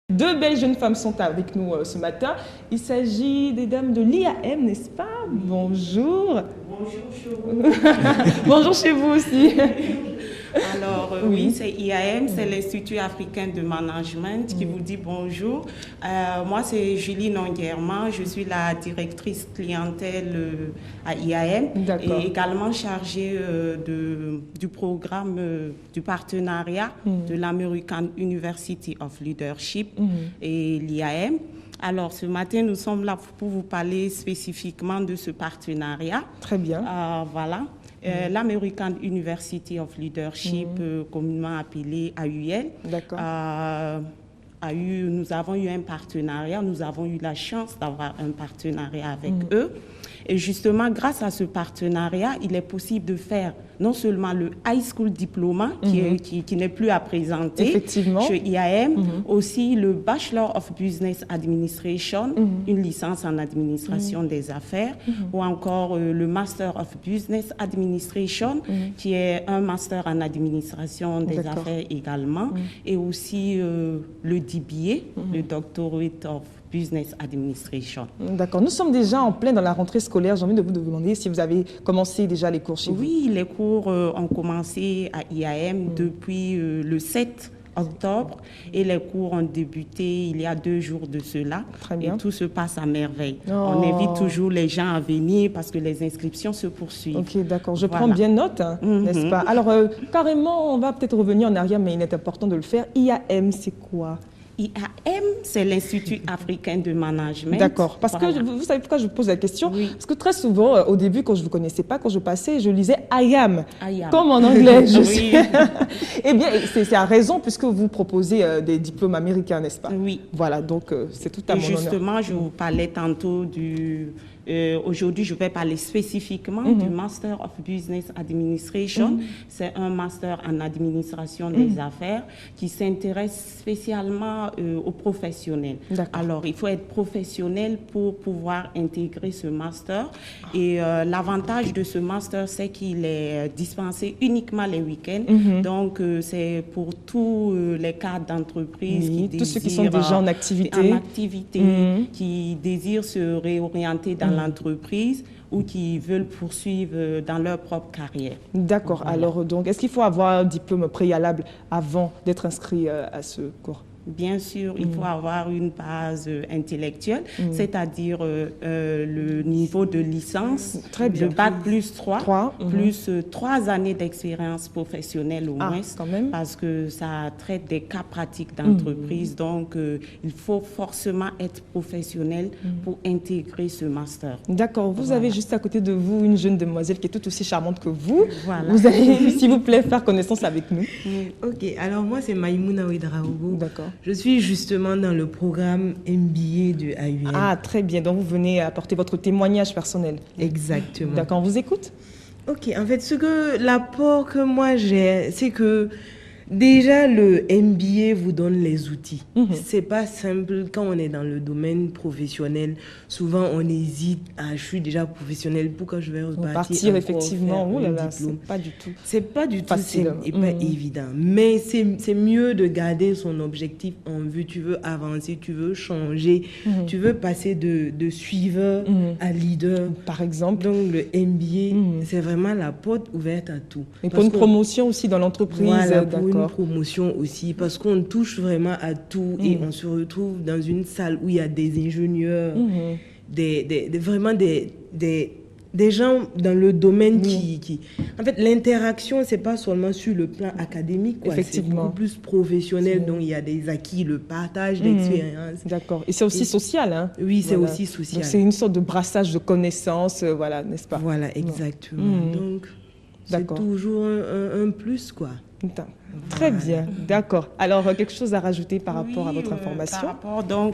Deux belles jeunes femmes sont avec nous ce matin. Il s'agit des dames de l'IAM, n'est-ce pas? Bonjour. Bonjour chez vous. Bonjour chez vous aussi. Alors oui, c'est IAM, c'est l'Institut africain de management qui vous dit bonjour. Moi, c'est Julie Nonguerman, je suis la directrice clientèle à IAM et également chargée du programme du partenariat de l'American University of Leadership et l'IAM. Alors, ce matin, nous sommes là pour vous parler spécifiquement de ce partenariat. Très bien. Voilà. L'American University of Leadership, communément appelée AUL, nous avons eu un partenariat, nous avons eu la chance d'avoir un partenariat avec eux. Et justement, grâce à ce partenariat, il est possible de faire non seulement le High School Diploma, qui n'est plus à présenter chez IAM, aussi le Bachelor of Business Administration, une licence en administration des affaires, ou encore le Master of Business Administration, qui est un master en administration des affaires également, et aussi le DBA, le Doctorate of Business Administration. D'accord. Nous sommes déjà en plein dans la rentrée scolaire. J'ai envie de vous demander si vous avez commencé déjà les cours chez vous. Oui, les cours ont commencé à IAM depuis le 7 octobre et les cours ont débuté il y a 2 jours de cela. Très bien. Et tout se passe à merveille. On invite toujours les gens à venir parce que les inscriptions se poursuivent. Ok, d'accord. Je prends bien note, n'est-ce pas? Alors, carrément, on va peut-être revenir en arrière, mais il est important de le faire. IAM, c'est quoi? IAM, c'est l'Institut africain de management. D'accord. Parce que vous savez pourquoi je vous pose la question? Parce que très souvent, au début, quand je ne vous connaissais pas, quand je passais, je lisais I am, comme en anglais. Eh bien, c'est à raison puisque vous proposez des diplômes américains, n'est-ce pas? Oui. Voilà, donc c'est tout à mon honneur. Justement, je vous parlais tantôt du... Aujourd'hui, je vais parler spécifiquement du Master of Business Administration. C'est un master en administration des affaires qui s'intéresse spécialement aux professionnels. Alors, il faut être professionnel pour pouvoir intégrer ce master. Et l'avantage de ce master, c'est qu'il est dispensé uniquement les week-ends. Donc, c'est pour tous les cadres d'entreprise qui désirent... Tous ceux qui sont déjà en activité. Qui désirent se réorienter dans l'entreprise ou qui veulent poursuivre dans leur propre carrière. D'accord. Voilà. Alors, donc, est-ce qu'il faut avoir un diplôme préalable avant d'être inscrit à ce cours? Bien sûr, il faut avoir une base intellectuelle, c'est-à-dire le niveau de licence, de Bac plus 3, plus 3 années d'expérience professionnelle au moins, parce que ça traite des cas pratiques d'entreprise. Donc, il faut forcément être professionnel pour intégrer ce master. D'accord. Vous avez juste à côté de vous une jeune demoiselle qui est tout aussi charmante que vous. Vous allez, s'il vous plaît, faire connaissance avec nous. Ok. Alors, moi, c'est Maïmouna Ouedraogo. D'accord. Je suis justement dans le programme MBA de AUL. Ah, très bien. Donc, vous venez apporter votre témoignage personnel. Exactement. D'accord, on vous écoute. Ok, en fait, l'apport que moi j'ai, c'est que déjà le MBA vous donne les outils. C'est pas simple quand on est dans le domaine professionnel. Souvent, on hésite. Je suis déjà professionnel. Pourquoi je vais repartir effectivement. Oh là là, c'est pas du tout. C'est pas du tout facile et pas évident. Mais c'est mieux de garder son objectif en vue. Tu veux avancer, tu veux changer, tu veux passer de suiveur à leader, par exemple. Donc le MBA, c'est vraiment la porte ouverte à tout. Et pour une promotion aussi dans l'entreprise. Voilà, pour une promotion aussi, parce qu'on touche vraiment à tout et on se retrouve dans une salle où il y a des ingénieurs, vraiment des gens dans le domaine qui... En fait, l'interaction, c'est pas seulement sur le plan académique, quoi. C'est beaucoup plus professionnel, donc il y a des acquis, le partage d'expérience. D'accord. Et c'est aussi social, hein? Oui, c'est aussi social. C'est une sorte de brassage de connaissances, voilà, n'est-ce pas? Voilà, exactement. Donc, c'est toujours un plus, quoi. Très bien, d'accord. Alors, quelque chose à rajouter par rapport à votre information?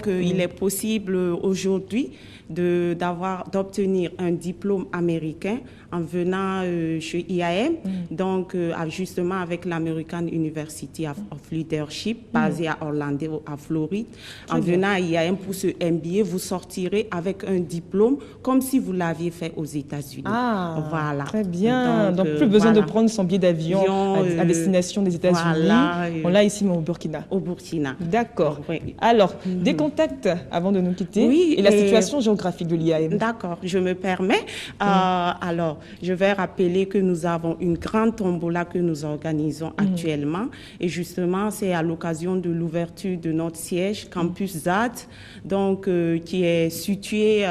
Il est possible aujourd'hui d'obtenir un diplôme américain en venant chez IAM, donc justement avec l'American University of Leadership, basée à Orlando, à Floride. En venant à IAM pour ce MBA, vous sortirez avec un diplôme comme si vous l'aviez fait aux États-Unis. Ah, voilà. Très bien. Donc plus besoin de prendre son billet d'avion à destination destination des États-Unis. Voilà, on l'a ici, mais au Burkina. Au Burkina. D'accord. Oui. Alors, des contacts avant de nous quitter, oui, et la situation géographique de l'IAM. D'accord, je me permets. Alors, je vais rappeler que nous avons une grande tombola que nous organisons actuellement. Et justement, c'est à l'occasion de l'ouverture de notre siège, Campus ZAD, donc, qui est situé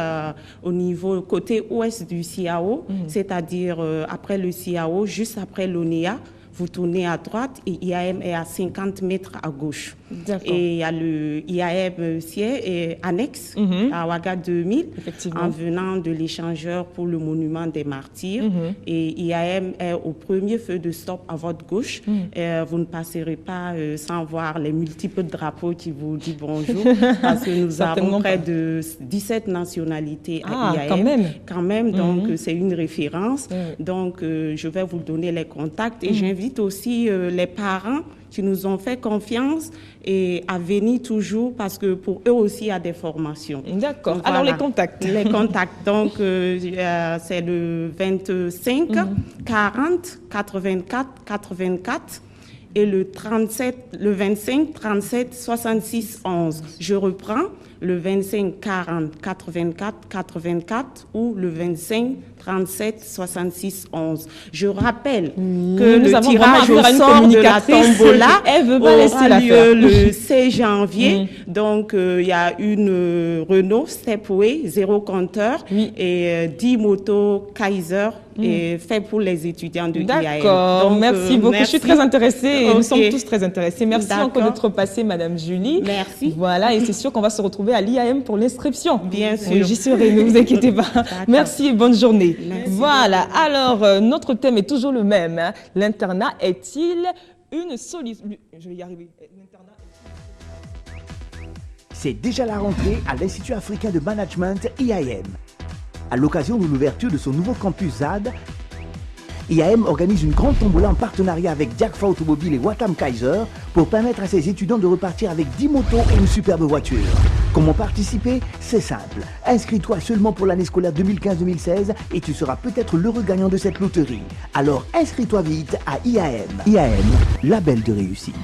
au niveau côté ouest du CIAO, c'est-à-dire après le CIAO, juste après l'ONEA. Vous tournez à droite et IAM est à 50 mètres à gauche. Et il y a le IAM siège annexe à Ouaga 2000, en venant de l'échangeur pour le monument des martyrs. Et IAM est au premier feu de stop à votre gauche. Vous ne passerez pas sans voir les multiples drapeaux qui vous disent bonjour, parce que nous avons près de 17 nationalités à IAM. Quand même, donc c'est une référence. Donc je vais vous donner les contacts et j'invite aussi les parents qui nous ont fait confiance et à venir toujours parce que pour eux aussi il y a des formations. D'accord. Voilà. Alors les contacts. Les contacts. Donc c'est le 25 40 84 84 et le 25 37 66 11. Je reprends le 25 40 84 84 ou le 25 37 66 11. Je rappelle que le tirage au sort de la tombola aura lieu le 16 janvier. Donc, il y a une Renault Stepway, 0 compteur, et 10 motos Kaiser, et fait pour les étudiants de l'IAM. D'accord, merci beaucoup. Je suis très intéressée et nous sommes tous très intéressés. Merci encore d'être passée, Madame Julie. Merci. Voilà, et c'est sûr qu'on va se retrouver à l'IAM pour l'inscription. Bien sûr. Oui, j'y serai, ne vous inquiétez pas. Merci et bonne journée. Merci. Voilà, alors notre thème est toujours le même. Hein. L'internat est-il une solution? Je vais y arriver. C'est déjà la rentrée à l'Institut africain de management IAM. À l'occasion de l'ouverture de son nouveau campus ZAD, IAM organise une grande tombola en partenariat avec Diakfa Automobile et Watam Kaiser pour permettre à ses étudiants de repartir avec 10 motos et une superbe voiture. Comment participer? C'est simple. Inscris-toi seulement pour l'année scolaire 2015-2016 et tu seras peut-être l'heureux gagnant de cette loterie. Alors inscris-toi vite à IAM. IAM, label de réussite.